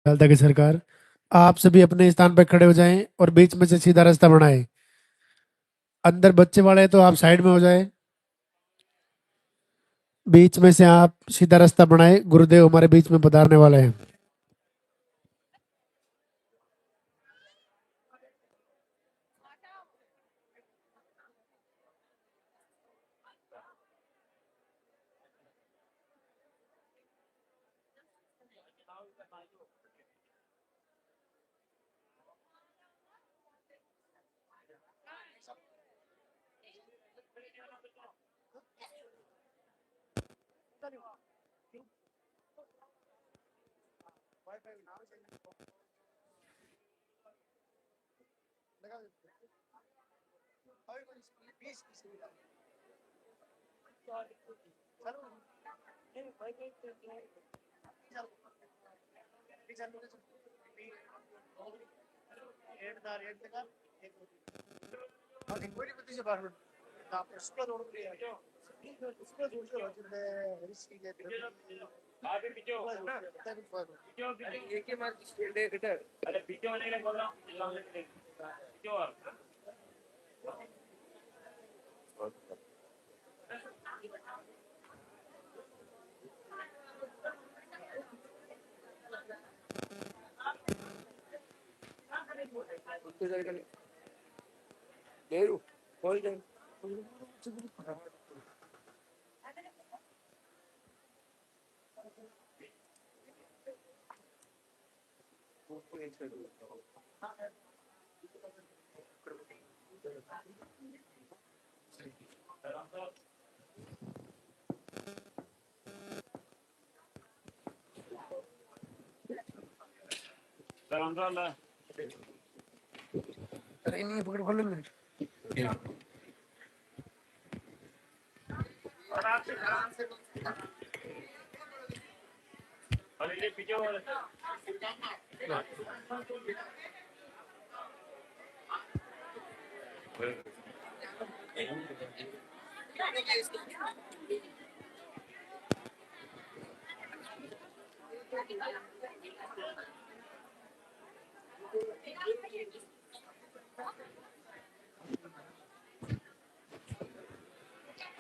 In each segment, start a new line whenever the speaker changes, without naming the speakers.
डालता की सरकार, आप सभी अपने स्थान पर खड़े हो जाएं और बीच में से सीधा रास्ता बनाएं। अंदर बच्चे वाले हैं तो आप साइड में हो जाएं। बीच में से आप सीधा रास्ता बनाएं, गुरुदेव हमारे बीच में पधारने वाले हैं।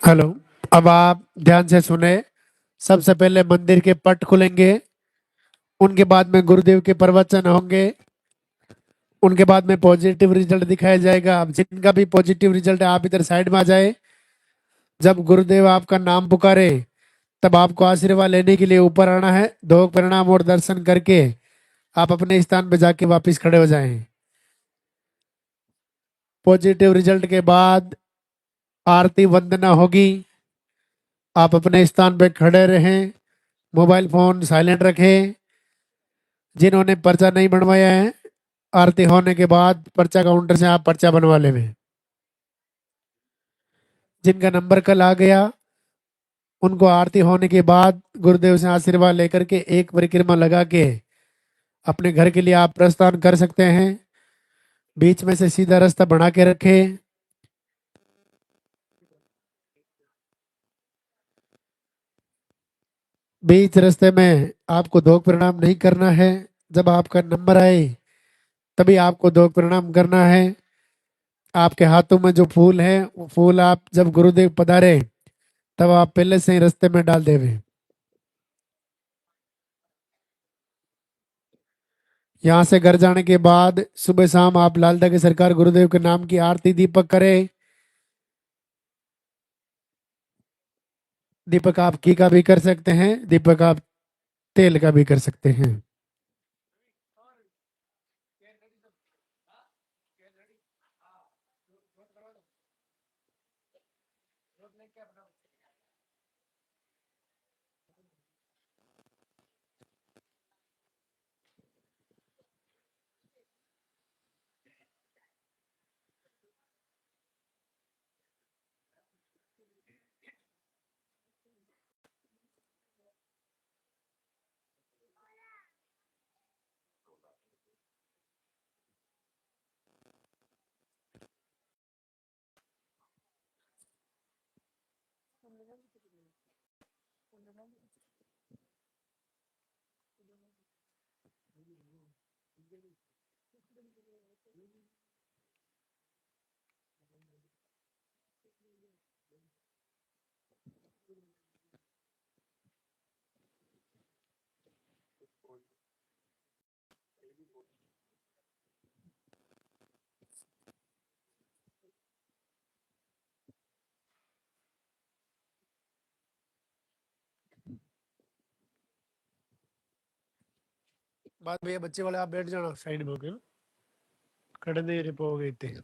हेलो, अब आप ध्यान से सुने। सबसे पहले मंदिर के पट खुलेंगे, उनके बाद में गुरुदेव के प्रवचन होंगे, उनके बाद में पॉजिटिव रिजल्ट दिखाया जाएगा। अब जिनका भी पॉजिटिव रिजल्ट है आप इधर साइड में आ जाए। जब गुरुदेव आपका नाम पुकारे तब आपको आशीर्वाद लेने के लिए ऊपर आना है। दो प्रणाम और दर्शन करके आप अपने स्थान पे जाके वापस खड़े हो जाएं। पॉजिटिव रिजल्ट के बाद आरती वंदना होगी। आप अपने स्थान पे खड़े रहें, मोबाइल फोन साइलेंट रखें। जिन्होंने पर्चा नहीं बनवाया है, आरती होने के बाद पर्चा काउंटर से आप पर्चा बनवा लें। जिनका नंबर कल आ गया उनको आरती होने के बाद गुरुदेव से आशीर्वाद लेकर के एक परिक्रमा लगा के अपने घर के लिए आप प्रस्थान कर सकते हैं। बीच में से सीधा रास्ता बना के रखें। बीच रास्ते में आपको दो प्रणाम नहीं करना है। जब आपका नंबर आए तभी आपको दो प्रणाम करना है। आपके हाथों में जो फूल है वो फूल आप जब गुरुदेव पधारे तब आप पहले से ही रास्ते में डाल देवे। यहाँ से घर जाने के बाद सुबह शाम आप लालदा की सरकार गुरुदेव के नाम की आरती दीपक करें। दीपक आप घी का भी कर सकते हैं, दीपक आप तेल का भी कर सकते हैं। बाद में ये बच्चे वाले आप बैठ जाना साइड में होके ना, खड़े नहीं रह पाओगे इतने।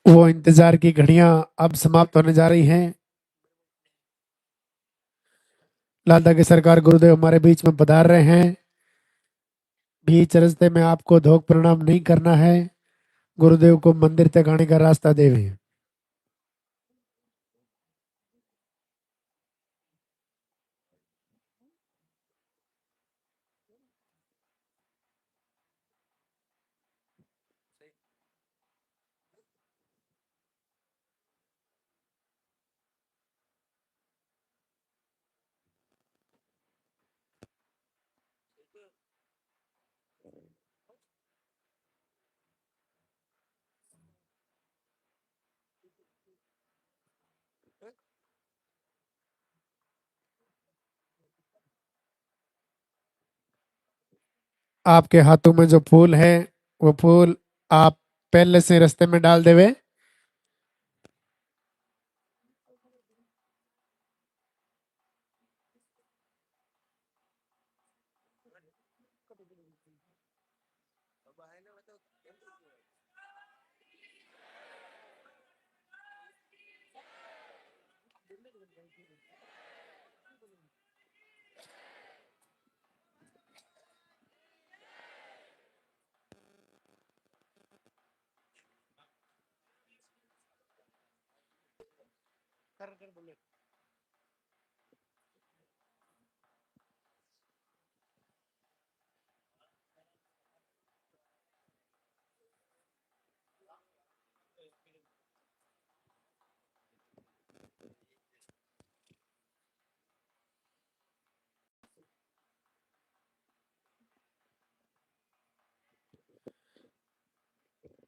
वो इंतजार की घड़ियां अब समाप्त होने जा रही हैं। लाल की सरकार गुरुदेव हमारे बीच में पधार रहे हैं। बीच रास्ते में आपको धोख प्रणाम नहीं करना है। गुरुदेव को मंदिर तक आने का रास्ता देवे। आपके हाथों में जो फूल है वो फूल आप पहले से रास्ते में डाल देवे।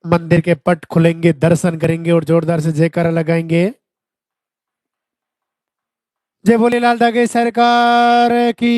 मंदिर के पट खुलेंगे, दर्शन करेंगे और जोरदार से जयकारा लगाएंगे। जय बोले लाल की सरकार की।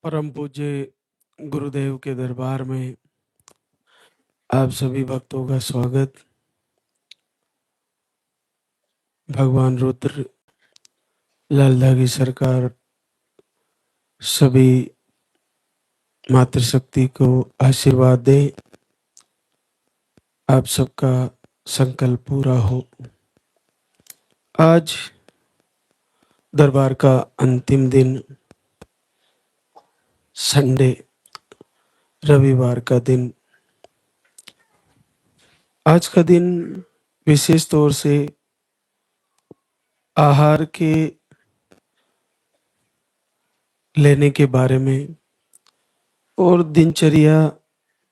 परम पूज्य गुरुदेव के दरबार में आप सभी भक्तों का स्वागत। भगवान रुद्र, लालधा की सरकार सभी मातृशक्ति को आशीर्वाद दे, आप सबका संकल्प पूरा हो। आज दरबार का अंतिम दिन, संडे, रविवार का दिन। आज का दिन विशेष तौर से आहार के लेने के बारे में और दिनचर्या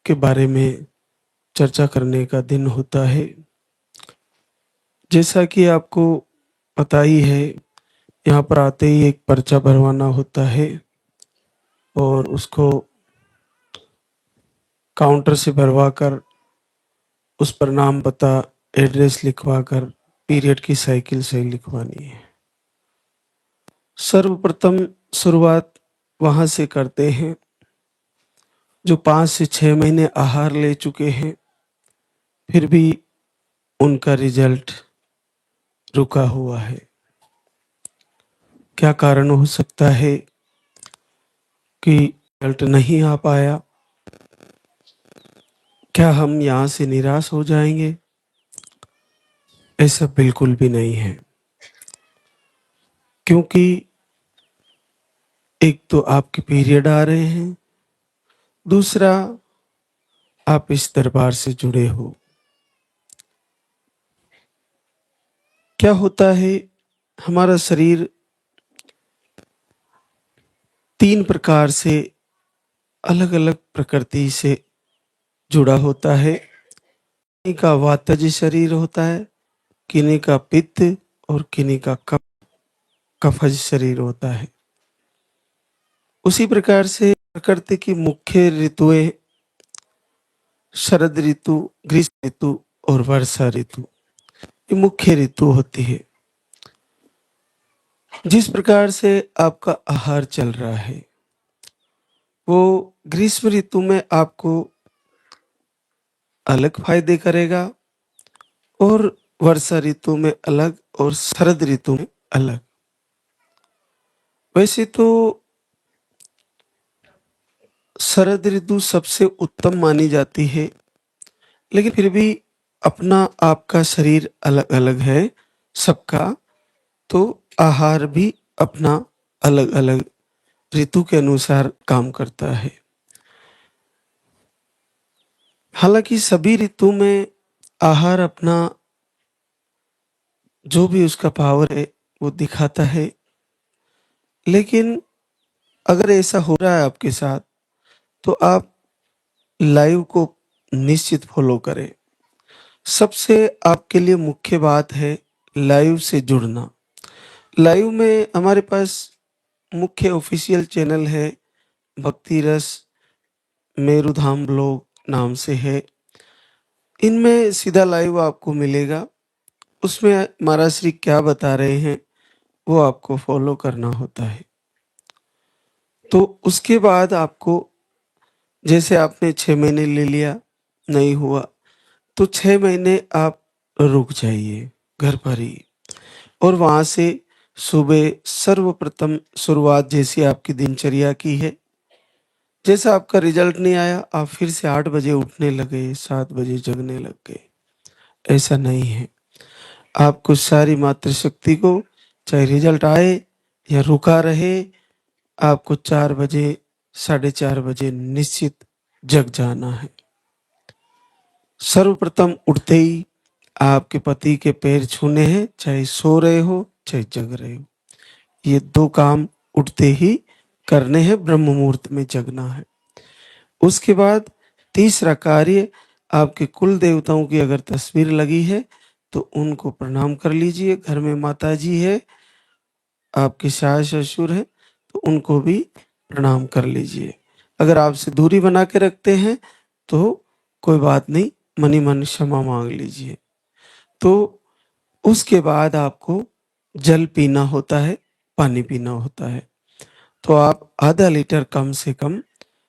के बारे में चर्चा करने का दिन होता है। जैसा कि आपको पता ही है, यहाँ पर आते ही एक पर्चा भरवाना होता है और उसको काउंटर से भरवा कर उस पर नाम, पता, एड्रेस लिखवा कर पीरियड की साइकिल से लिखवानी है। सर्वप्रथम शुरुआत वहां से करते हैं जो 5 से 6 महीने आहार ले चुके हैं, फिर भी उनका रिजल्ट रुका हुआ है। क्या कारण हो सकता है कि रिजल्ट नहीं आ पाया? क्या हम यहाँ से निराश हो जाएंगे? ऐसा बिल्कुल भी नहीं है, क्योंकि एक तो आपके पीरियड आ रहे हैं, दूसरा आप इस दरबार से जुड़े हो। क्या होता है, हमारा शरीर 3 प्रकार से अलग अलग प्रकृति से जुड़ा होता है। किन्हीं का वातज शरीर होता है, किन्हीं का पित्त और किन्हीं का कफज शरीर होता है। उसी प्रकार से प्रकृति की मुख्य ऋतुएं शरद ऋतु, ग्रीष्म ऋतु और वर्षा ऋतु, ये मुख्य ऋतु होती है। जिस प्रकार से आपका आहार चल रहा है, वो ग्रीष्म ऋतु में आपको अलग फायदे करेगा और वर्षा ऋतु में अलग और शरद ऋतु में अलग। वैसे तो शरद ऋतु सबसे उत्तम मानी जाती है, लेकिन फिर भी अपना आपका शरीर अलग अलग है सबका, तो आहार भी अपना अलग अलग ऋतु के अनुसार काम करता है। हालांकि सभी ऋतु में आहार अपना जो भी उसका पावर है वो दिखाता है, लेकिन अगर ऐसा हो रहा है आपके साथ तो आप लाइव को निश्चित फॉलो करें। सबसे आपके लिए मुख्य बात है लाइव से जुड़ना। लाइव में हमारे पास मुख्य ऑफिशियल चैनल है, भक्ति रस मेरुधाम ब्लॉग नाम से है। इनमें सीधा लाइव आपको मिलेगा। उसमें महाराज श्री क्या बता रहे हैं वो आपको फॉलो करना होता है। तो उसके बाद आपको, जैसे आपने 6 महीने ले लिया, नहीं हुआ, तो 6 महीने आप रुक जाइए घर पर ही, और वहां से सुबह सर्वप्रथम शुरुआत जैसी आपकी दिनचर्या की है। जैसा आपका रिजल्ट नहीं आया, आप फिर से 8 बजे उठने लगे, 7 बजे जगने लग गए, ऐसा नहीं है। आपको सारी मातृशक्ति को, चाहे रिजल्ट आए या रुका रहे, आपको 4 बजे, 4:30 बजे निश्चित जग जाना है। सर्वप्रथम उठते ही आपके पति के पैर छूने हैं, चाहे सो रहे हो चाहे जग रहे हो। ये 2 काम उठते ही करने हैं, ब्रह्म मुहूर्त में जगना है। उसके बाद तीसरा कार्य, आपके कुल देवताओं की अगर तस्वीर लगी है तो उनको प्रणाम कर लीजिए। घर में माता जी है, आपके सास ससुर है, तो उनको भी प्रणाम कर लीजिए। अगर आपसे दूरी बना के रखते हैं तो कोई बात नहीं, मनी मन क्षमा मांग लीजिए। तो उसके बाद आपको जल पीना होता है, पानी पीना होता है। तो आप आधा लीटर कम से कम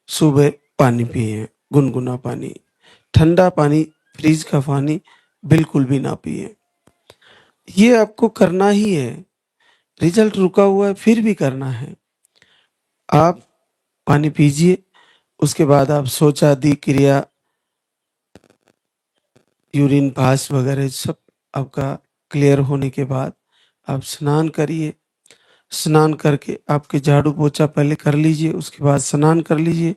सुबह पानी पिए, गुनगुना पानी। ठंडा पानी, फ्रिज का पानी बिल्कुल भी ना पिए। ये आपको करना ही है। रिजल्ट रुका हुआ है फिर भी करना है। आप पानी पीजिए, उसके बाद आप शौचादि क्रिया, यूरिन पास वगैरह सब आपका क्लियर होने के बाद आप स्नान करिए। स्नान करके आपके झाड़ू पोछा पहले कर लीजिए, उसके बाद स्नान कर लीजिए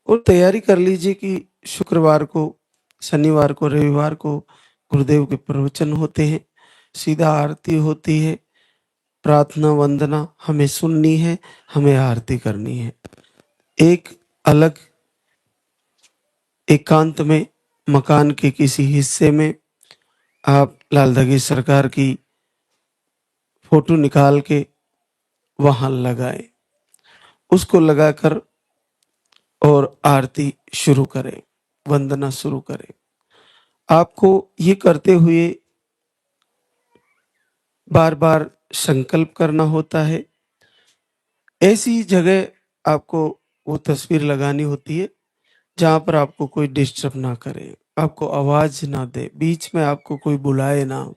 और तैयारी कर लीजिए कि शुक्रवार को, शनिवार को, रविवार को गुरुदेव के प्रवचन होते हैं, सीधा आरती होती है, प्रार्थना वंदना हमें सुननी है, हमें आरती करनी है। एक अलग एकांत में मकान के किसी हिस्से में आप लाल धगी सरकार की फोटो निकाल के वहां लगाए, उसको लगाकर और आरती शुरू करें, वंदना शुरू करें। आपको ये करते हुए बार बार संकल्प करना होता है। ऐसी जगह आपको वो तस्वीर लगानी होती है जहां पर आपको कोई डिस्टर्ब ना करे, आपको आवाज ना दे, बीच में आपको कोई बुलाए ना।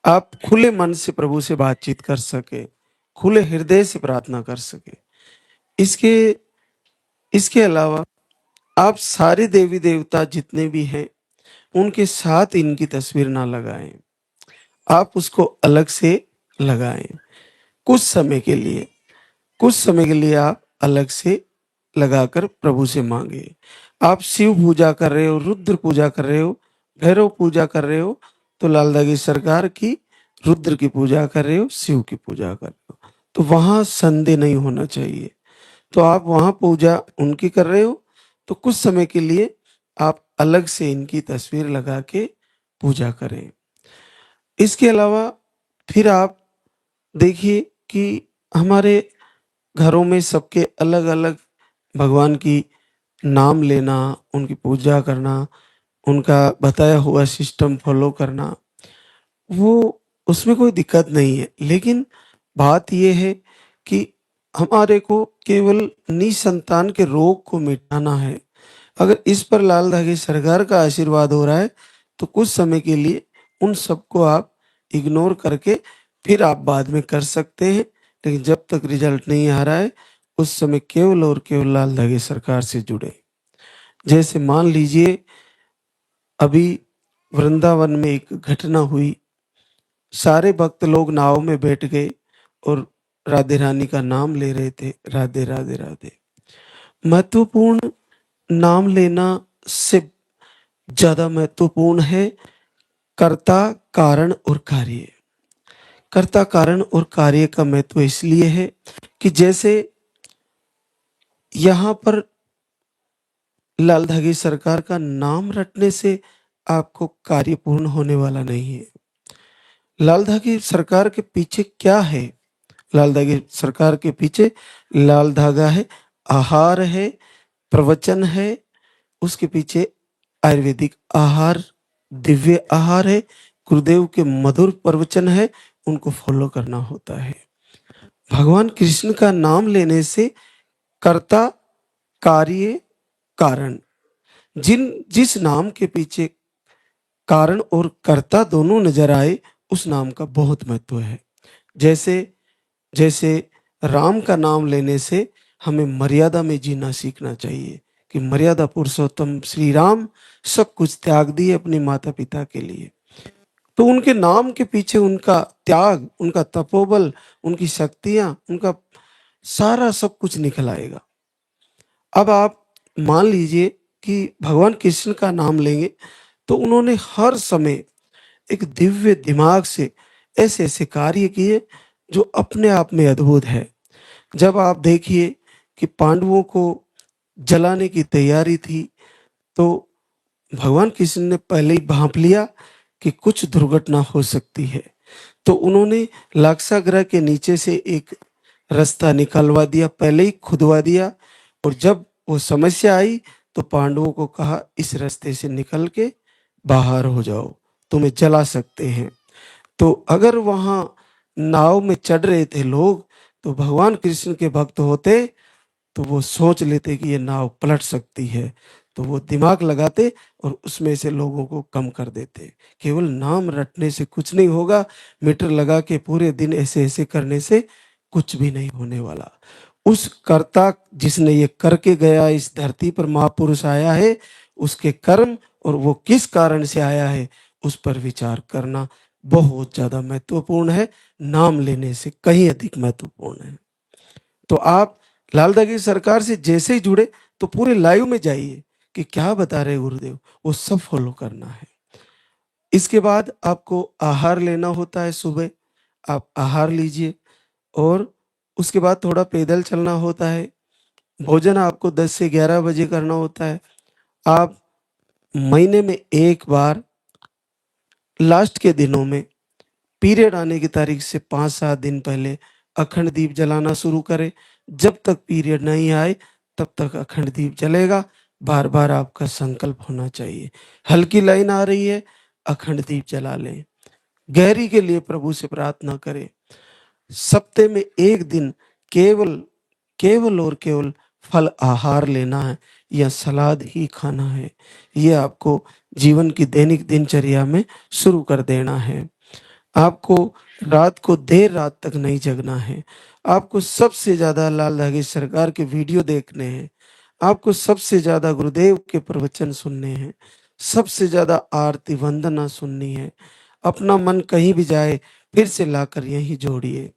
आप खुले मन से प्रभु से बातचीत कर सके, खुले हृदय से प्रार्थना कर सके। इसके इसके अलावा आप सारे देवी देवता जितने भी हैं उनके साथ इनकी तस्वीर ना लगाएं, आप उसको अलग से लगाएं। कुछ समय के लिए, कुछ समय के लिए आप अलग से लगाकर प्रभु से मांगे। आप शिव पूजा कर रहे हो, रुद्र पूजा कर रहे हो, भैरव पूजा कर रहे हो, तो लाल दागी सरकार की रुद्र की पूजा कर रहे हो, शिव की पूजा कर रहे हो, तो वहां संदेह नहीं होना चाहिए। तो आप वहां पूजा उनकी कर रहे हो, तो कुछ समय के लिए आप अलग से इनकी तस्वीर लगा के पूजा करें। इसके अलावा फिर आप देखिए कि हमारे घरों में सबके अलग अलग भगवान की नाम लेना, उनकी पूजा करना, उनका बताया हुआ सिस्टम फॉलो करना, वो उसमें कोई दिक्कत नहीं है। लेकिन बात यह है कि हमारे को केवल निसंतान के रोग को मिटाना है। अगर इस पर लाल धागे सरकार का आशीर्वाद हो रहा है तो कुछ समय के लिए उन सबको आप इग्नोर करके फिर आप बाद में कर सकते हैं। लेकिन जब तक रिजल्ट नहीं आ रहा है उस समय केवल और केवल लाल धागे सरकार से जुड़े। जैसे मान लीजिए अभी वृंदावन में एक घटना हुई, सारे भक्त लोग नाव में बैठ गए और राधे रानी का नाम ले रहे थे, राधे राधे राधे। महत्वपूर्ण नाम लेना से ज्यादा महत्वपूर्ण है कर्ता, कारण और कार्य। कर्ता, कारण और कार्य का महत्व इसलिए है कि जैसे यहाँ पर लाल धागी सरकार का नाम रटने से आपको कार्य पूर्ण होने वाला नहीं है। लाल धागी सरकार के पीछे क्या है? लाल धागी सरकार के पीछे लाल धागा है, आहार है, प्रवचन है, उसके पीछे आयुर्वेदिक आहार, दिव्य आहार है, गुरुदेव के मधुर प्रवचन है, उनको फॉलो करना होता है। भगवान कृष्ण का नाम लेने से कर्ता, कार्य, कारण, जिस नाम के पीछे कारण और कर्ता दोनों नजर आए उस नाम का बहुत महत्व है। जैसे जैसे राम का नाम लेने से हमें मर्यादा में जीना सीखना चाहिए कि मर्यादा पुरुषोत्तम श्री राम सब कुछ त्याग दिए अपने माता पिता के लिए, तो उनके नाम के पीछे उनका त्याग, उनका तपोबल, उनकी शक्तियां, उनका सारा सब कुछ निकल आएगा। अब आप मान लीजिए कि भगवान कृष्ण का नाम लेंगे तो उन्होंने हर समय एक दिव्य दिमाग से ऐसे ऐसे कार्य किए जो अपने आप में अद्भुत है। जब आप देखिए कि पांडवों को जलाने की तैयारी थी तो भगवान कृष्ण ने पहले ही भांप लिया कि कुछ दुर्घटना हो सकती है, तो उन्होंने लाक्षागृह के नीचे से एक रास्ता निकलवा दिया, पहले ही खुदवा दिया। और जब वो समस्या आई तो पांडवों को कहा इस रास्ते से निकल के बाहर हो जाओ, तुम्हें जला सकते हैं। तो अगर वहां नाव में चढ़ रहे थे लोग तो भगवान कृष्ण के भक्त होते तो वो सोच लेते कि ये नाव पलट सकती है, तो वो दिमाग लगाते और उसमें से लोगों को कम कर देते। केवल नाम रटने से कुछ नहीं होगा, मीटर लगा के पूरे दिन ऐसे ऐसे करने से कुछ भी नहीं होने वाला। उस कर्ता जिसने ये करके गया, इस धरती पर महापुरुष आया है, उसके कर्म और वो किस कारण से आया है उस पर विचार करना बहुत ज्यादा महत्वपूर्ण है, नाम लेने से कहीं अधिक महत्वपूर्ण है। तो आप लाल दागी सरकार से जैसे ही जुड़े तो पूरे लाइव में जाइए कि क्या बता रहे गुरुदेव, वो सब फॉलो करना है। इसके बाद आपको आहार लेना होता है, सुबह आप आहार लीजिए और उसके बाद थोड़ा पैदल चलना होता है। भोजन आपको 10 से 11 बजे करना होता है। आप महीने में एक बार लास्ट के दिनों में पीरियड आने की तारीख से 5-7 दिन पहले अखंड दीप जलाना शुरू करें। जब तक पीरियड नहीं आए तब तक अखंड दीप जलेगा। बार बार आपका संकल्प होना चाहिए। हल्की लाइन आ रही है, अखंड दीप जला लें। गहरी के लिए प्रभु से प्रार्थना करें। सप्ते में एक दिन केवल केवल और केवल फल आहार लेना है या सलाद ही खाना है। ये आपको जीवन की दैनिक दिनचर्या में शुरू कर देना है। आपको रात को देर रात तक नहीं जगना है। आपको सबसे ज्यादा लाल धागे सरकार के वीडियो देखने हैं। आपको सबसे ज्यादा गुरुदेव के प्रवचन सुनने हैं। सबसे ज्यादा आरती वंदना सुननी है। अपना मन कहीं भी जाए फिर से लाकर यहीं जोड़िए।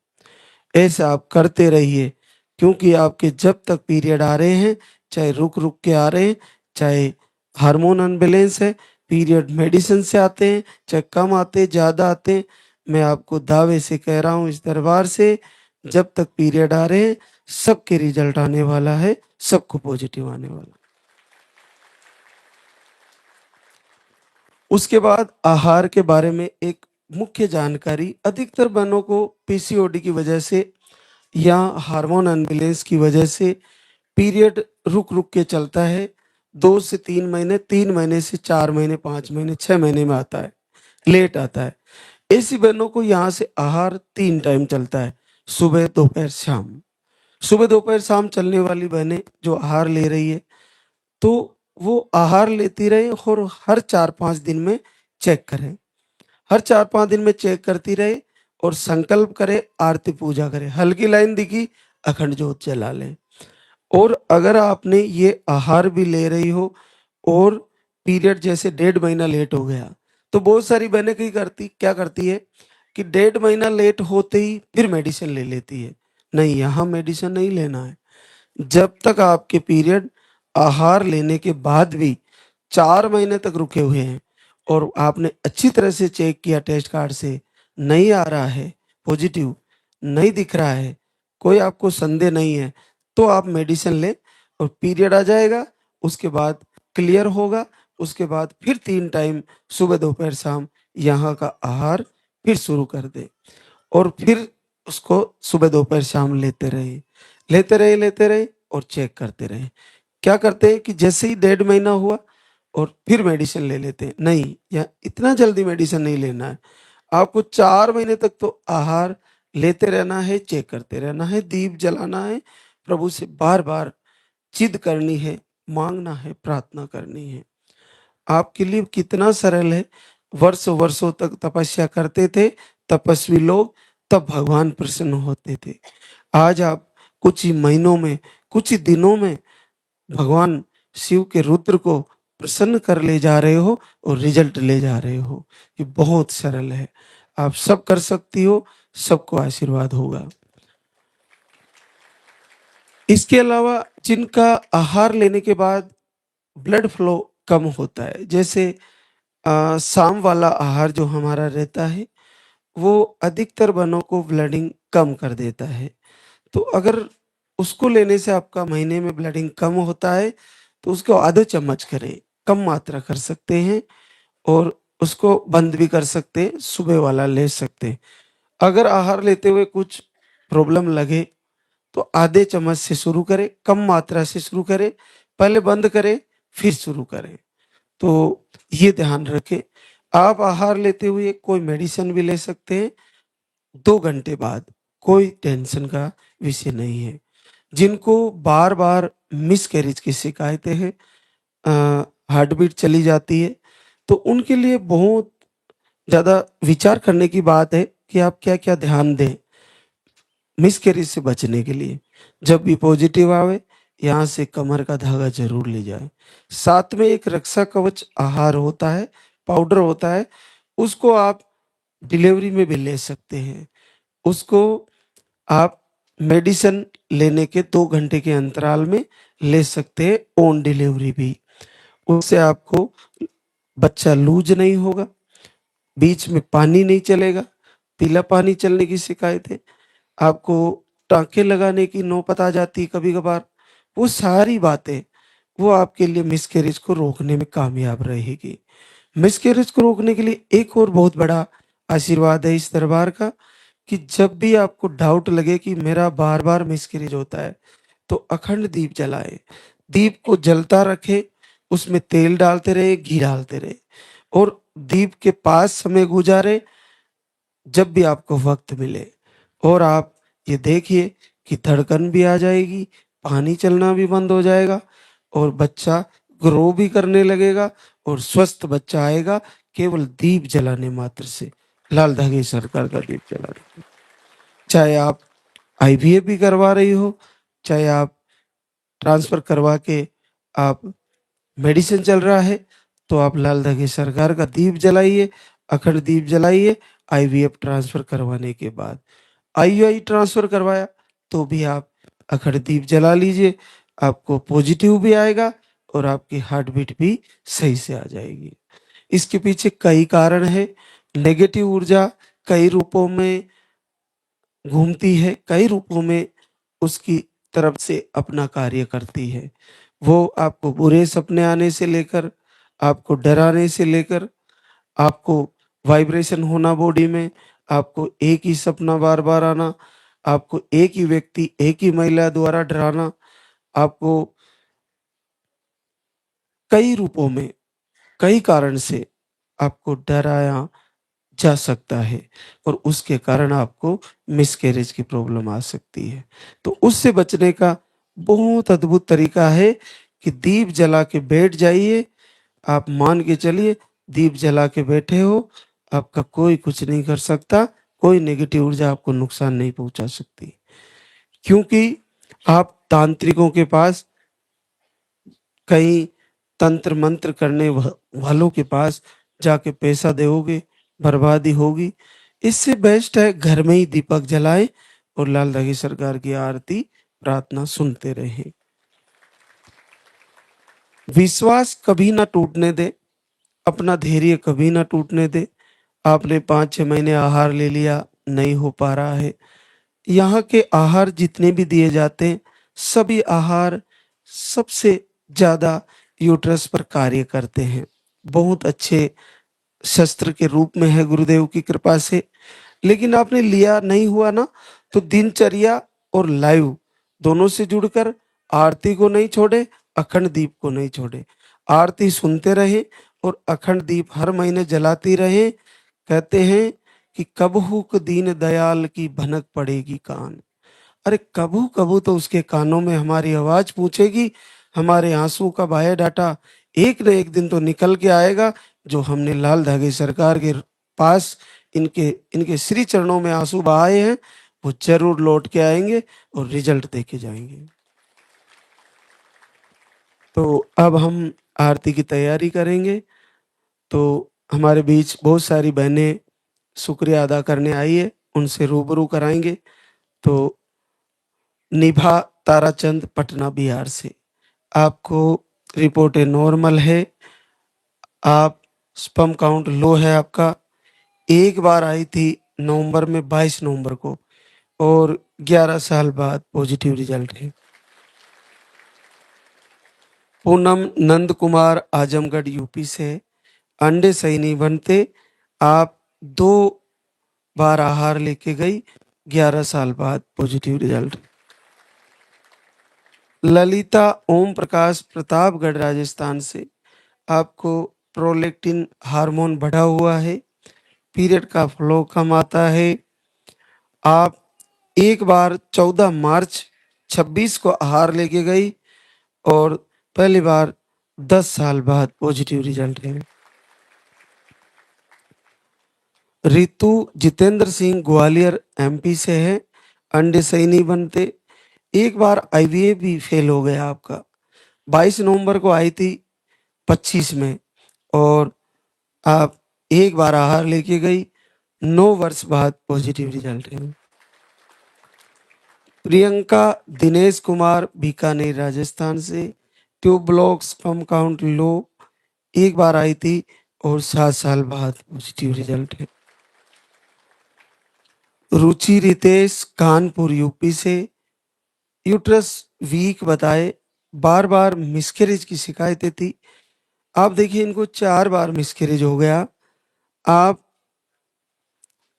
ऐसा आप करते रहिए, क्योंकि आपके जब तक पीरियड आ रहे हैं, चाहे रुक रुक के आ रहे हैं, चाहे हार्मोन अनबैलेंस है, पीरियड मेडिसिन से आते हैं, चाहे कम आते ज्यादा आते हैं, मैं आपको दावे से कह रहा हूं इस दरबार से, जब तक पीरियड आ रहे हैं सबके रिजल्ट आने वाला है, सबको पॉजिटिव आने वाला। उसके बाद आहार के बारे में एक मुख्य जानकारी, अधिकतर बहनों को पीसीओडी की वजह से या हार्मोन अनबैलेंस की वजह से पीरियड रुक रुक के चलता है। 2 से 3 महीने, 3 महीने से 4 महीने, 5 महीने, 6 महीने में आता है, लेट आता है। ऐसी बहनों को यहाँ से आहार 3 टाइम चलता है, सुबह दोपहर शाम। सुबह दोपहर शाम चलने वाली बहनें जो आहार ले रही है, तो वो आहार लेती रहे और हर 4-5 दिन में चेक करें। हर 4-5 दिन में चेक करती रहे और संकल्प करे, आरती पूजा करे। हल्की लाइन दिखी, अखंड ज्योत जला लें। और अगर आपने ये आहार भी ले रही हो और पीरियड जैसे 1.5 महीना लेट हो गया, तो बहुत सारी बहनें क्या करती है कि 1.5 महीना लेट होते ही फिर मेडिसिन ले लेती है। नहीं, यहाँ मेडिसिन नहीं लेना है। जब तक आपके पीरियड आहार लेने के बाद भी 4 महीने तक रुके हुए हैं और आपने अच्छी तरह से चेक किया टेस्ट कार्ड से, नहीं आ रहा है पॉजिटिव, नहीं दिख रहा है, कोई आपको संदेह नहीं है, तो आप मेडिसिन लें और पीरियड आ जाएगा। उसके बाद क्लियर होगा। उसके बाद फिर 3 टाइम सुबह दोपहर शाम यहाँ का आहार फिर शुरू कर दे और फिर उसको सुबह दोपहर शाम लेते रहे और चेक करते रहे। क्या करते हैं कि जैसे ही 1.5 महीना हुआ और फिर मेडिसिन ले लेते हैं। नहीं, या इतना जल्दी मेडिसिन नहीं लेना है। आपको 4 महीने तक तो आहार लेते रहना है, चेक करते रहना है, दीप जलाना है, प्रभु से बार बार जिद करनी है, मांगना है, प्रार्थना करनी है। आपके लिए कितना सरल है। वर्षों वर्षों तक तपस्या करते थे तपस्वी लोग, तब भगवान प्रसन्न होते थे। आज आप कुछ ही महीनों में, कुछ ही दिनों में भगवान शिव के रुद्र को प्रसन्न कर ले जा रहे हो और रिजल्ट ले जा रहे हो। ये बहुत सरल है, आप सब कर सकती हो, सबको आशीर्वाद होगा। इसके अलावा जिनका आहार लेने के बाद ब्लड फ्लो कम होता है, जैसे शाम वाला आहार जो हमारा रहता है, वो अधिकतर बनों को ब्लडिंग कम कर देता है। तो अगर उसको लेने से आपका महीने में ब्लडिंग कम होता है, तो उसको आधे चम्मच करें, कम मात्रा कर सकते हैं और उसको बंद भी कर सकते हैं, सुबह वाला ले सकते हैं। अगर आहार लेते हुए कुछ प्रॉब्लम लगे तो आधे चम्मच से शुरू करें, कम मात्रा से शुरू करें, पहले बंद करें फिर शुरू करें। तो ये ध्यान रखें। आप आहार लेते हुए कोई मेडिसिन भी ले सकते हैं 2 घंटे बाद, कोई टेंशन का विषय नहीं है। जिनको बार बार मिस कैरेज की शिकायतें हैं, हार्ट बीट चली जाती है, तो उनके लिए बहुत ज़्यादा विचार करने की बात है कि आप क्या क्या ध्यान दें मिसकैरेज से बचने के लिए। जब भी पॉजिटिव आवे, यहाँ से कमर का धागा जरूर ले जाए। साथ में एक रक्षा कवच आहार होता है, पाउडर होता है, उसको आप डिलीवरी में भी ले सकते हैं। उसको आप मेडिसिन लेने के 2 घंटे के अंतराल में ले सकते हैं, ऑन डिलीवरी भी। उससे आपको बच्चा लूज नहीं होगा, बीच में पानी नहीं चलेगा, पीला पानी चलने की शिकायत है, आपको टाँके लगाने की नौबत आ जाती है कभी-कभार। वो सारी बातें, वो आपके लिए मिसकैरेज को रोकने में कामयाब रहेगी। मिसकैरेज को रोकने के लिए एक और बहुत बड़ा आशीर्वाद है इस दरबार का, कि जब भी आपको डाउट लगे कि मेरा बार-बार मिसकैरेज होता है, तो अखंड दीप जलाएँ। दीप को जलता रखें, उसमें तेल डालते रहे, घी डालते रहे और दीप के पास समय गुजारें जब भी आपको वक़्त मिले। और आप ये देखिए कि धड़कन भी आ जाएगी, पानी चलना भी बंद हो जाएगा और बच्चा ग्रो भी करने लगेगा और स्वस्थ बच्चा आएगा केवल दीप जलाने मात्र से। लाल धागे सरकार का दीप जलाने से। चाहे आप आईवीएफ भी करवा रही हो, चाहे आप ट्रांसफ़र करवा के आप मेडिसिन चल रहा है, तो आप लाल धागे सरकार का दीप जलाइए, अखंड दीप जलाइए आईवीएफ ट्रांसफ़र करवाने के बाद। आईयूआई ट्रांसफ़र करवाया तो भी आप अखंड दीप जला लीजिए, आपको पॉजिटिव भी आएगा और आपकी हार्ट बीट भी सही से आ जाएगी। इसके पीछे कई कारण हैं, नेगेटिव ऊर्जा कई रूपों में घूमती है, कई रूपों में उसकी तरफ से अपना कार्य करती है। वो आपको बुरे सपने आने से लेकर, आपको डराने से लेकर, आपको वाइब्रेशन होना बॉडी में, आपको एक ही सपना बार-बार आना, आपको एक ही व्यक्ति, एक ही महिला द्वारा डराना, आपको कई रूपों में, कई कारण से आपको डराया जा सकता है और उसके कारण आपको मिसकैरेज की प्रॉब्लम आ सकती है। तो उससे बचने का बहुत अद्भुत तरीका है कि दीप जला के बैठ जाइए। आप मान के चलिए दीप जला के बैठे हो, आपका कोई कुछ नहीं कर सकता, कोई नेगेटिव ऊर्जा आपको नुकसान नहीं पहुँचा सकती। क्योंकि आप तांत्रिकों के पास, कहीं तंत्र मंत्र करने वालों के पास जाके पैसा दोगे, बर्बादी होगी। इससे बेस्ट है घर में ही दीपक जलाएं और लाल धागे सरकार की आरती प्रार्थना सुनते रहें। विश्वास कभी ना टूटने दे, अपना धैर्य कभी ना टूटने दे। आपने 5-6 महीने आहार ले लिया, नहीं हो पा रहा है। यहाँ के आहार जितने भी दिए जाते हैं, सभी आहार सबसे ज़्यादा यूट्रस पर कार्य करते हैं। बहुत अच्छे शस्त्र के रूप में है गुरुदेव की कृपा से। लेकिन आपने लिया नहीं हुआ ना, तो दिनचर्या और लाइव दोनों से जुड़कर आरती को नहीं छोड़े, अखंड दीप को नहीं छोड़े। आरती सुनते रहे और अखंड दीप हर महीने जलाती रहे। कहते हैं कि कबहू दीन दयाल की भनक पड़ेगी कान। अरे कबू कबू तो उसके कानों में हमारी आवाज पूछेगी, हमारे आंसू का बायोडाटा एक न एक दिन तो निकल के आएगा, जो हमने लाल धागे सरकार के पास इनके इनके श्री चरणों में आंसू बहाए हैं, वो जरूर लौट के आएंगे और रिजल्ट देके जाएंगे। तो अब हम आरती की तैयारी करेंगे। तो हमारे बीच बहुत सारी बहनें शुक्रिया अदा करने आई है, उनसे रूबरू कराएंगे। तो निभा ताराचंद पटना बिहार से, आपको रिपोर्टें नॉर्मल है, आप स्पर्म काउंट लो है आपका। एक बार आई थी नवंबर में, 22 नवंबर को, और 11 साल बाद पॉजिटिव रिजल्ट है। पूनम नंद कुमार आजमगढ़ यूपी से, अंडे सही नहीं बनते, आप 2 बार आहार लेके गई, 11 साल बाद पॉजिटिव रिजल्ट। ललिता ओम प्रकाश प्रतापगढ़ राजस्थान से, आपको प्रोलैक्टिन हार्मोन बढ़ा हुआ है, पीरियड का फ्लो कम आता है, आप एक बार 14 मार्च 26 को आहार लेके गई और पहली बार 10 साल बाद पॉजिटिव रिजल्ट है। रितु जितेंद्र सिंह ग्वालियर एमपी से है, अंडे सही नहीं बनते। एक बार आईवीएफ भी फेल हो गया आपका। 22 नवंबर को आई थी 25 में, और आप एक बार आहार लेके गई, 9 वर्ष बाद पॉजिटिव रिजल्ट है। प्रियंका दिनेश कुमार बीकानेर राजस्थान से, tube block sperm count low, एक बार आई थी और 7 साल बाद पॉजिटिव रिजल्ट है। रुचि रितेश कानपुर यूपी से, यूट्रस वीक बताए, बार बार मिसकैरेज की शिकायतें थी। आप देखिए इनको 4 बार मिसकैरेज हो गया। आप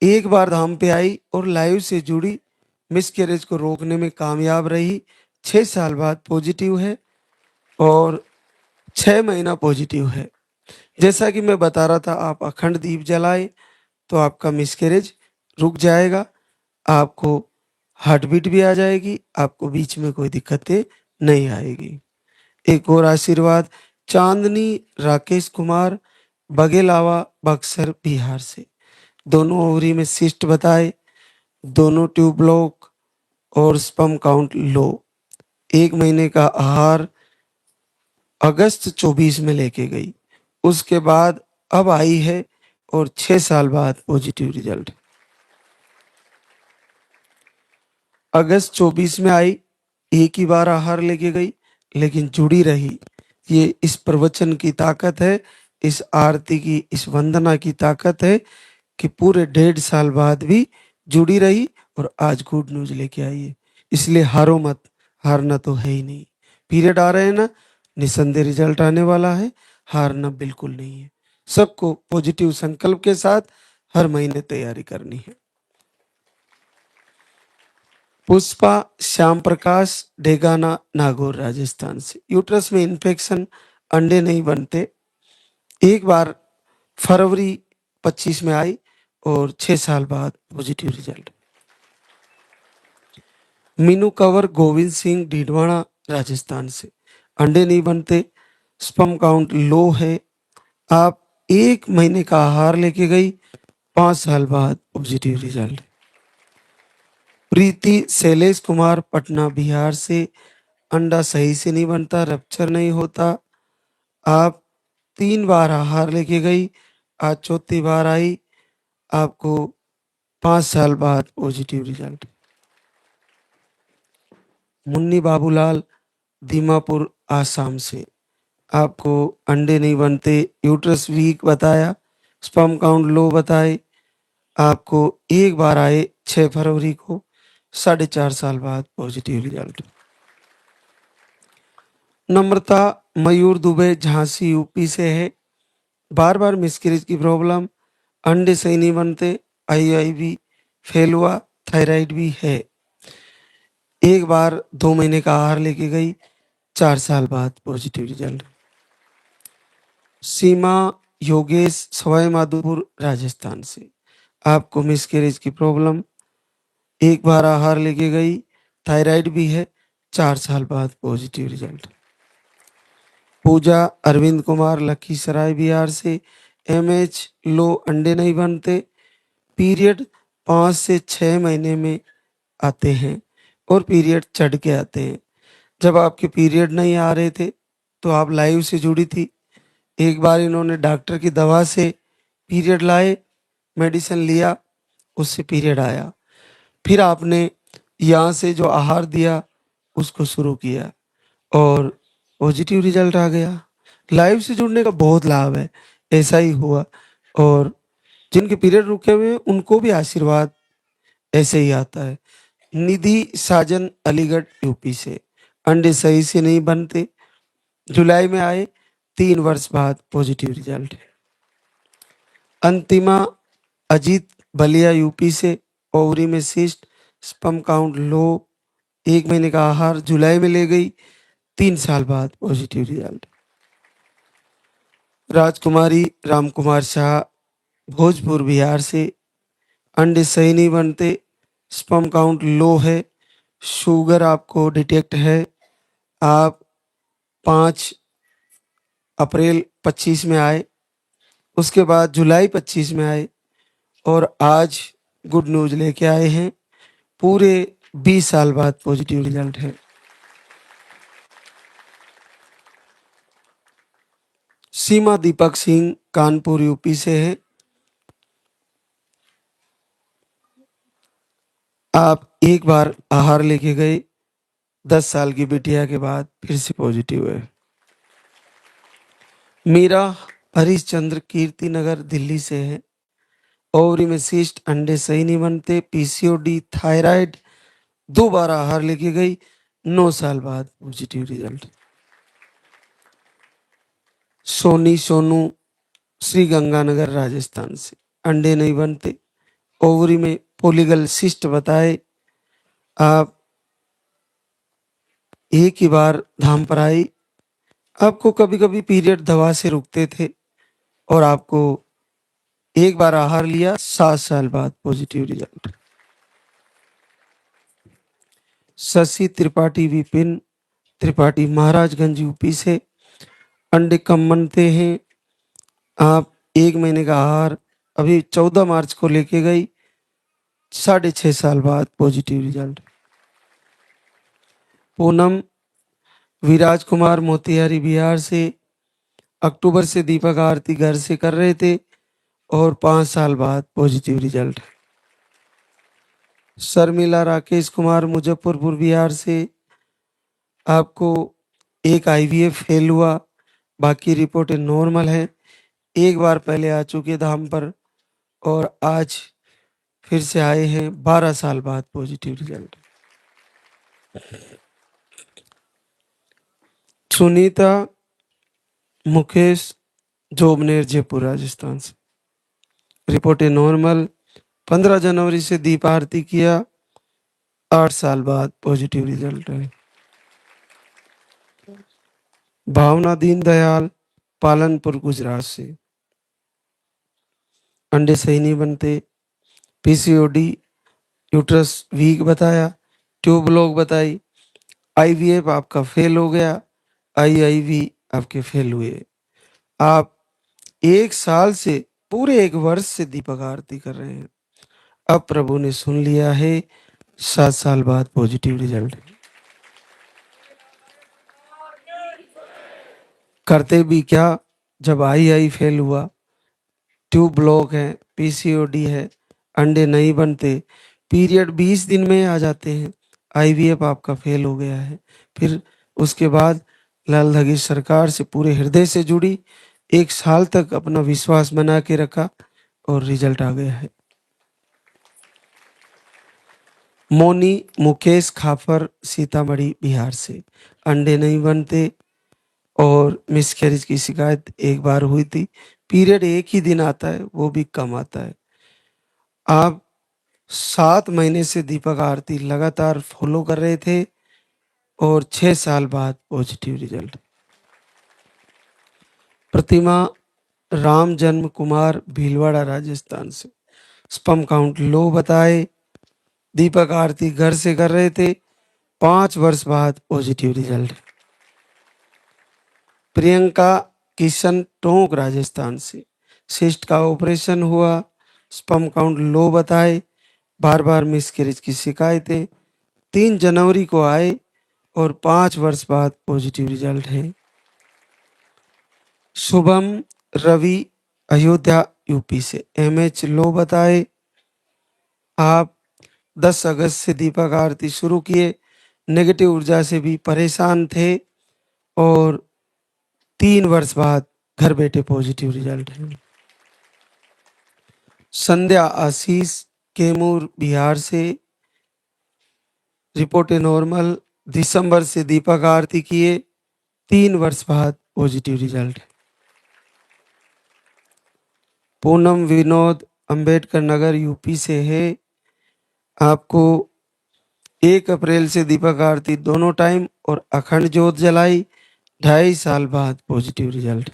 एक बार धाम पे आई और लाइव से जुड़ी, मिसकैरेज को रोकने में कामयाब रही। 6 साल बाद पॉजिटिव है और 6 महीना पॉजिटिव है। जैसा कि मैं बता रहा था, आप अखंड दीप जलाए तो आपका मिसकैरेज रुक जाएगा, आपको हार्ट बीट भी आ जाएगी, आपको बीच में कोई दिक्कतें नहीं आएगी। एक और आशीर्वाद, चांदनी राकेश कुमार बगेलावा बक्सर बिहार से, दोनों ओवरी में सिस्ट बताए, दोनों ट्यूब ब्लॉक और स्पर्म काउंट लो। 1 महीने का आहार अगस्त 24 में लेके गई, उसके बाद अब आई है और 6 साल बाद पॉजिटिव रिजल्ट। अगस्त 24 में आई, एक ही बार आहार लेके गई, लेकिन जुड़ी रही। ये इस प्रवचन की ताकत है, इस आरती की, इस वंदना की ताकत है कि पूरे 1.5 साल बाद भी जुड़ी रही और आज गुड न्यूज लेके आई है। इसलिए हारो मत, हारना तो है ही नहीं। पीरियड आ रहे हैं ना, निसंदेह रिजल्ट आने वाला है, हारना बिल्कुल नहीं है। सबको पॉजिटिव संकल्प के साथ हर महीने तैयारी करनी है। पुष्पा श्याम प्रकाश डेगाना नागौर राजस्थान से, यूट्रस में इन्फेक्शन, अंडे नहीं बनते, एक बार फरवरी 25 में आई और 6 साल बाद पॉजिटिव रिजल्ट। मीनू कंवर गोविंद सिंह ढीडवाना राजस्थान से, अंडे नहीं बनते, स्पर्म काउंट लो है, आप 1 महीने का आहार लेके गई, 5 साल बाद पॉजिटिव रिजल्ट। प्रीति शैलेश कुमार पटना बिहार से, अंडा सही से नहीं बनता, रप्चर नहीं होता, आप 3 बार आहार लेके गई, आज चौथी बार आई, आपको 5 साल बाद पॉजिटिव रिजल्ट। मुन्नी बाबूलाल दीमापुर आसाम से, आपको अंडे नहीं बनते, यूट्रस वीक बताया, स्पर्म काउंट लो बताए, आपको एक बार आए 6 फरवरी को, 4.5 साल बाद पॉजिटिव रिजल्ट। नम्रता मयूर दुबे झांसी यूपी से है, बार बार मिसकैरेज की प्रॉब्लम, अंडे सही नहीं बनते, आईआईवी फेल हुआ, थायराइड भी है, एक बार 2 महीने का आहार लेके गई, 4 साल बाद पॉजिटिव रिजल्ट। सीमा योगेश सवाई माधोपुर राजस्थान से, आपको मिसकैरेज की प्रॉब्लम, एक बार आहार लेके गई, थायराइड भी है, 4 साल बाद पॉजिटिव रिजल्ट। पूजा अरविंद कुमार लखीसराय बिहार से, एमएच लो, अंडे नहीं बनते, पीरियड 5 से 6 महीने में आते हैं और पीरियड चढ़ के आते हैं। जब आपके पीरियड नहीं आ रहे थे तो आप लाइव से जुड़ी थी, एक बार इन्होंने डॉक्टर की दवा से पीरियड लाए, मेडिसिन लिया, उससे पीरियड आया, फिर आपने यहाँ से जो आहार दिया उसको शुरू किया और पॉजिटिव रिजल्ट आ गया। लाइव से जुड़ने का बहुत लाभ है, ऐसा ही हुआ, और जिनके पीरियड रुके हुए हैं उनको भी आशीर्वाद ऐसे ही आता है। निधि साजन अलीगढ़ यूपी से, अंडे सही से नहीं बनते, जुलाई में आए, 3 वर्ष बाद पॉजिटिव रिजल्ट है। अंतिमा अजीत बलिया यूपी से, ओवरी में सिस्ट, स्पर्म काउंट लो, 1 महीने का आहार जुलाई में ले गई, 3 साल बाद पॉजिटिव रिजल्ट। राजकुमारी रामकुमार शाह भोजपुर बिहार से, अंडे सही नहीं बनते, स्पर्म काउंट लो है, शुगर आपको डिटेक्ट है। आप 5 अप्रैल 25 में आए, उसके बाद जुलाई 25 में आए, और आज गुड न्यूज लेके आए हैं। पूरे 20 साल बाद पॉजिटिव रिजल्ट है। सीमा दीपक सिंह कानपुर यूपी से है। आप एक बार आहार लेके गए, 10 साल की बिटिया के बाद फिर से पॉजिटिव है। मीरा हरिश्चंद्र कीर्ति नगर दिल्ली से है। ओवरी में सिस्ट, अंडे सही नहीं बनते, पीसीओडी, थायराइड, 2 बार आहार लेके गई, 9 साल बाद पॉजिटिव रिजल्ट। सोनी सोनू श्री गंगानगर राजस्थान से, अंडे नहीं बनते, ओवरी में पोलिगल सिस्ट बताए। आप एक ही बार धाम पर आई, आपको कभी कभी पीरियड दवा से रुकते थे, और आपको एक बार आहार लिया, 7 साल बाद positive result. Shashi Tripathi Vipin Tripathi Maharajganj UP से, अंडे कम बनते हैं। आप 1 महीने का आहार अभी 14 मार्च को लेके गई, 6.5 साल बाद पॉजिटिव रिजल्ट। पूनम विराज कुमार मोतिहारी बिहार से, अक्टूबर से दीपक आरती घर से कर रहे थे, और 5 साल बाद पॉजिटिव रिजल्ट। शर्मिला राकेश कुमार मुजफ्फरपुर बिहार से, आपको एक आईवीएफ फेल हुआ, बाकी रिपोर्टें नॉर्मल है। एक बार पहले आ चुके धाम पर, और आज फिर से आए हैं 12 साल बाद पॉजिटिव रिजल्ट। सुनीता मुकेश जोबनेर जयपुर राजस्थान से, रिपोर्टें नॉर्मल, 15 जनवरी से दीप आरती किया, 8 साल बाद पॉजिटिव रिजल्ट है। भावना दीनदयाल पालनपुर गुजरात से, अंडे सही नहीं बनते, पीसीओडी, यूट्रस वीक बताया, ट्यूब ब्लॉक बताई, आईवीएफ आपका फेल हो गया, आईआईवी आपके फेल हुए। आप 1 साल से, पूरे 1 वर्ष से दीपक आरती कर रहे हैं। अब प्रभु ने सुन लिया है, 7 साल बाद पॉजिटिव रिजल्ट। करते भी क्या, जब आई फेल हुआ, ट्यूब ब्लॉक है, पीसीओडी है, अंडे नहीं बनते, पीरियड 20 दिन में आ जाते हैं, आईवीएफ आपका फेल हो गया है। फिर उसके बाद लाल धगी सरकार से पूरे हृदय से जुड़ी, 1 साल तक अपना विश्वास बना के रखा, और रिजल्ट आ गया है। मोनी मुकेश खाफर सीतामढ़ी बिहार से, अंडे नहीं बनते, और मिसकैरेज की शिकायत एक बार हुई थी, पीरियड एक ही दिन आता है, वो भी कम आता है। आप 7 महीने से दीपक आरती लगातार फॉलो कर रहे थे, और 6 साल बाद पॉजिटिव रिजल्ट। प्रतिमा राम जन्म कुमार भीलवाड़ा राजस्थान से, स्पर्म काउंट लो बताए, दीपक आरती घर से कर रहे थे, 5 वर्ष बाद पॉजिटिव रिजल्ट। प्रियंका किशन टोंक राजस्थान से, सिस्ट का ऑपरेशन हुआ, स्पर्म काउंट लो बताए, बार बार मिसकैरेज की शिकायतें, 3 जनवरी को आए, और 5 वर्ष बाद पॉजिटिव रिजल्ट है। शुभम रवि अयोध्या यूपी से, एमएच लो बताए, आप 10 अगस्त से दीपक आरती शुरू किए, नेगेटिव ऊर्जा से भी परेशान थे, और 3 वर्ष बाद घर बैठे पॉजिटिव रिजल्ट है। संध्या आशीष कैमूर बिहार से, रिपोर्टें नॉर्मल, दिसंबर से दीपक आरती किए, 3 वर्ष बाद positive result. Poonam Vinod Ambedkar Nagar UP से है, आपको 1 अप्रैल से दीपक आरती दोनों टाइम और अखंड ज्योत जलाई, 2.5 साल बाद पॉजिटिव रिजल्ट।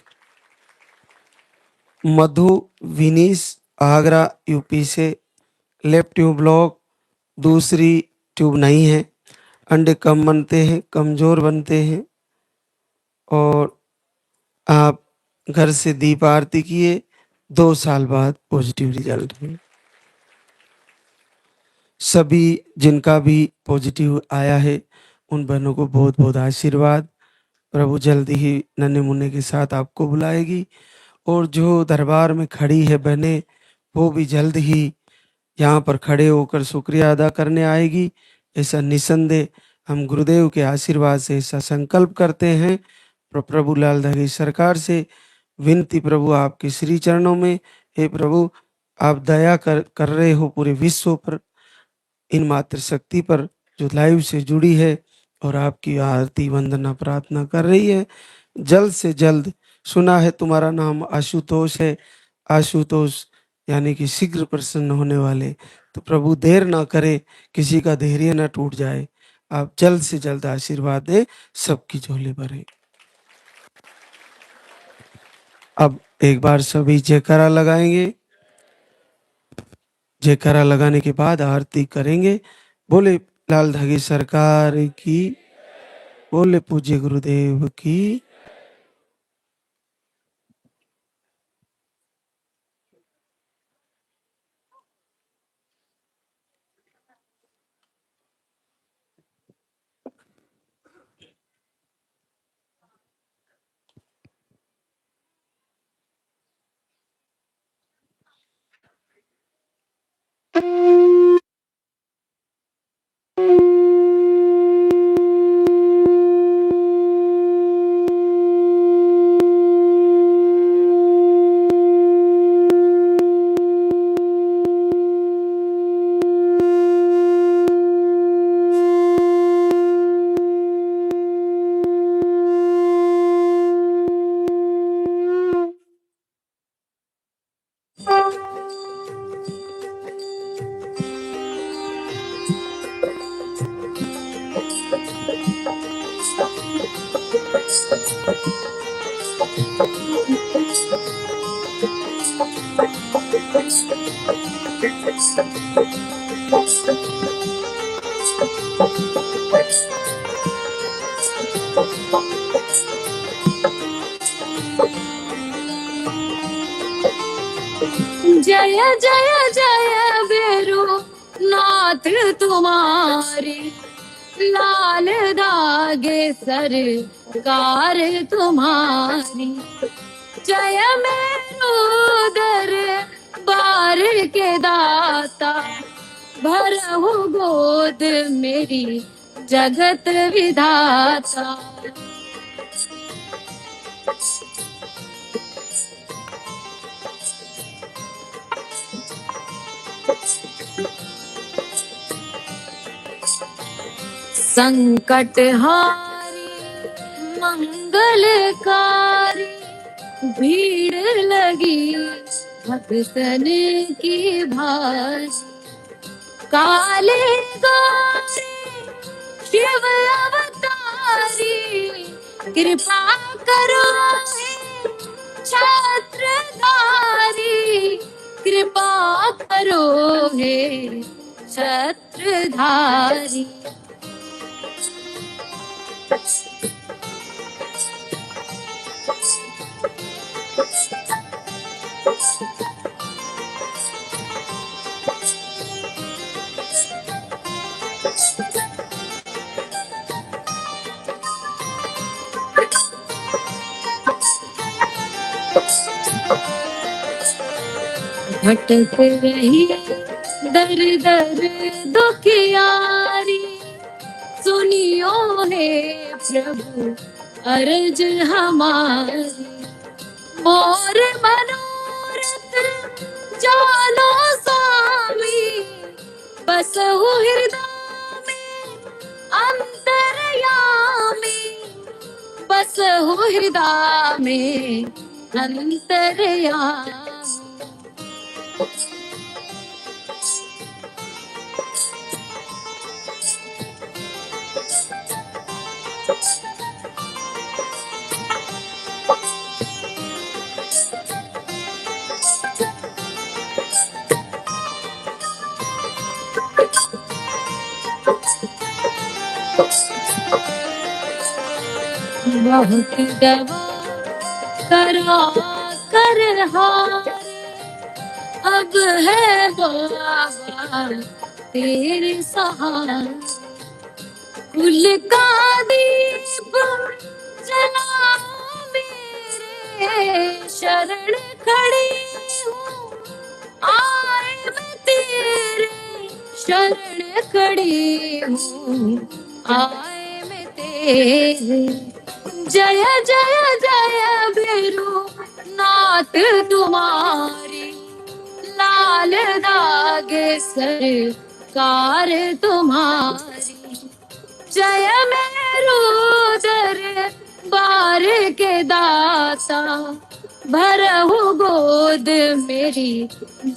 मधु विनीश आगरा यूपी से, लेफ्ट ट्यूब ब्लॉक, दूसरी ट्यूब नहीं है। अंडे कम बनते हैं, कमजोर बनते हैं। और आप घर से दीप आरती किए, 2 साल बाद पॉजिटिव रिजल्ट मिले। सभी जिनका भी पॉजिटिव आया है उन बहनों को बहुत बहुत आशीर्वाद। प्रभु जल्दी ही नन्हे मुन्ने के साथ आपको बुलाएगी। और जो दरबार में खड़ी है बहनें, वो भी जल्द ही यहाँ पर खड़े होकर शुक्रिया अदा करने आएगी। ऐसा निसंदेह हम गुरुदेव के आशीर्वाद से ऐसा संकल्प करते हैं। प्रभु लाल धागी सरकार से विनती, प्रभु आपके श्री चरणों में, हे प्रभु आप दया कर रहे हो पूरे विश्व पर, इन मातृशक्ति पर जो लाइव से जुड़ी है और आपकी आरती वंदना प्रार्थना कर रही है। जल्द से जल्द, सुना है तुम्हारा नाम आशुतोष है, आशुतोष यानी कि शीघ्र प्रसन्न होने वाले। तो प्रभु देर ना करे, किसी का धैर्य ना टूट जाए, आप जल्द से जल्द आशीर्वाद दे, सबकी झोली भरे। अब एक बार सभी जयकारा लगाएंगे। जयकारा लगाने के बाद आरती करेंगे। बोले लाल धागी सरकार की, बोले पूज्य गुरुदेव की।
जय जय जय बेरो नाथ तुम्हारी, लाल धागे सरकार तुम्हारी। जय मेरो दर बार के दाता, भरहु गोद मेरी जगत विधाता। संकट हारी मंगलकारी, भीड़ लगी भक्तन की भारी। काले गौरी शिव अवतारी, कृपा करो हे छत्रधारी, कृपा करो हे छत्रधारी। भटक रही दर दर दुखियारी, सुनियो हे प्रभु अर्ज हमारी। मोर मनोरथ जानो स्वामी, बसहु हृदय में अंतर्यामी, बसहु हृदय में अंतर्यामी। बहुत दवा करा कर हारे, अब है बाबा तेरे सहारे। कुल का दीप जला मेरे, शरण खड़ी हूँ आए मैं तेरे, शरण खड़ी हूँ आए मैं तेरे। जय जय जय भैरू नाथ तुम्हारी, लाल दागे सरकार तुम्हारी। जय मेरू दर बार के दाता, भरहु गोद मेरी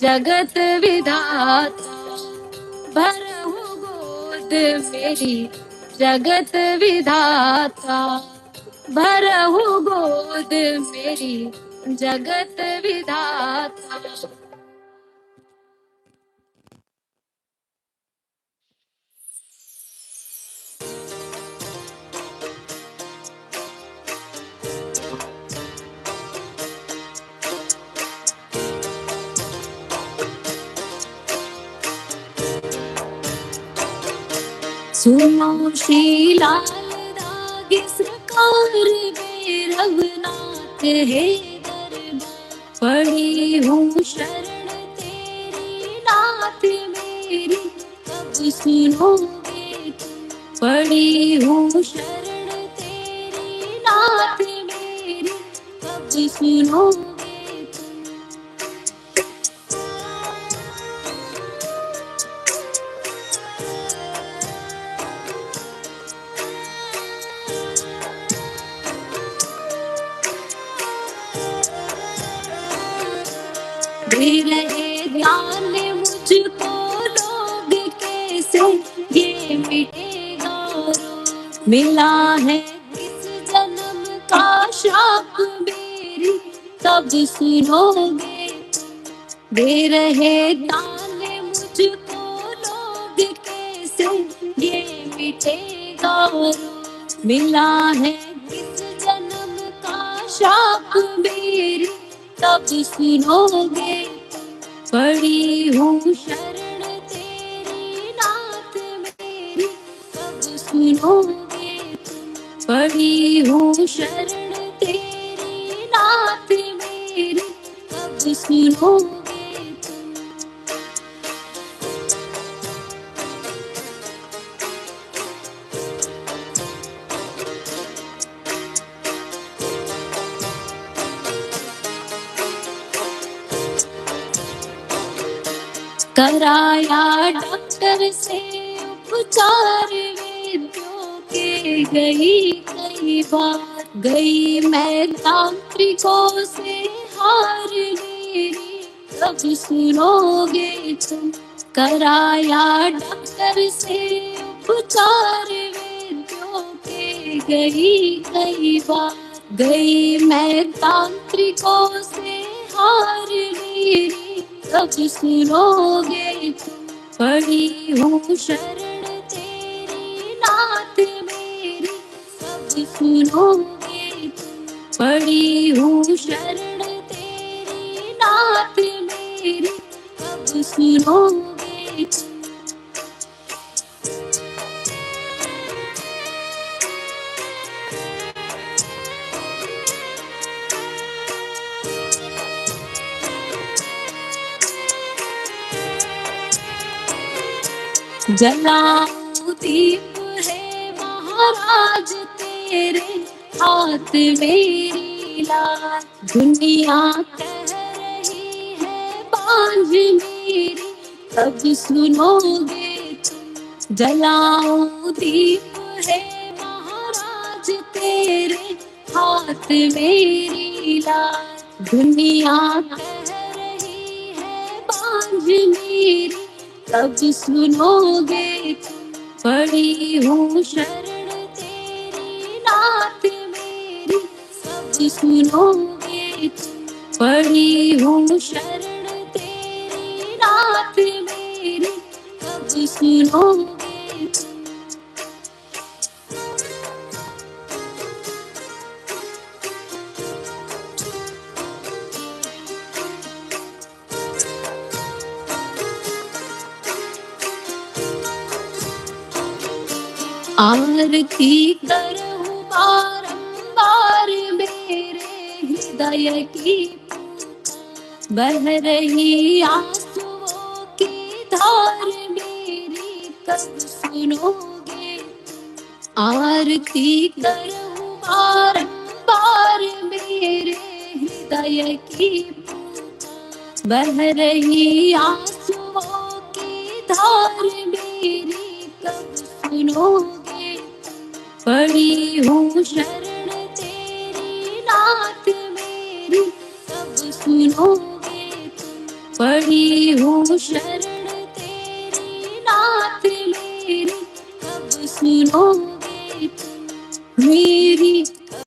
जगत विधाता, भरहु गोद मेरी जगत विधाता, भरहु गोद मेरी जगत विधाता। सुनो श्री लाल दागे सरकार में रघुनाथ है दरबार। पड़ी हूँ शरण तेरी नाथ मेरी, कब सुनोगे तुम। पड़ी हूँ शरण तेरी नाथ मेरी, कब सुनोगे तुम। दे रहे ध्यान मुझको लोग कैसे, ये मिटेगा रोग। मिला है किस जन्म का श्राप मेरी, कब सुनोगे तुम। दे रहे दान मुझको लोग कैसे, ये मिटेगा रोग। मिला है किस जन्म का श्राप मेरी, कब सुनोगे। पड़ी हूँ शरण तेरी नाथ मेरी, कब सुनोगे तुम। पड़ी हूँ शरण तेरी नाथ मेरी, कब सुनोगे तुम। कराया डॉक्टर से उपचार वेद्यों के, गई कई बार गई मैं तांत्रिकों से हार मेरी, कब सुनोगे तुम। कराया डॉक्टर से उपचार वेद्यों के, गई कई बार गई मैं तांत्रिकों से हार मेरी, कब सुनोगे तुम। पड़ी हूँ शरण तेरी नाथ मेरी, कब सुनोगे तुम। पड़ी हूँ शरण तेरी नाथ मेरी, कब सुनोगे तुम। जलाऊं दीप है महाराज तेरे हाथ मेरी लाल। दुनिया कह रही है बांझ मेरी, कब सुनोगे तुम। जलाऊं दीप है महाराज तेरे हाथ मेरी लाल। दुनिया कह रही है बांझ मेरी, कब सुनोगे तुम। पड़ी हूँ शरण तेरी नाथ मेरी, कब सुनोगे तुम। पड़ी हूँ शरण तेरी नाथ मेरी, कब सुनोगे तुम। आरती करूं बारंबार मेरे हृदय की बह रही आंसुओं की धार मेरी कब सुनोगे। आरती करूं बारंबार मेरे हृदय की बह रही आंसुओं की धार मेरी कब सुनोगे। पड़ी हूँ शरण तेरी नाथ मेरी कब सुनोगे। पड़ी हूँ शरण तेरी नाथ मेरी कब सुनोगे। मेरी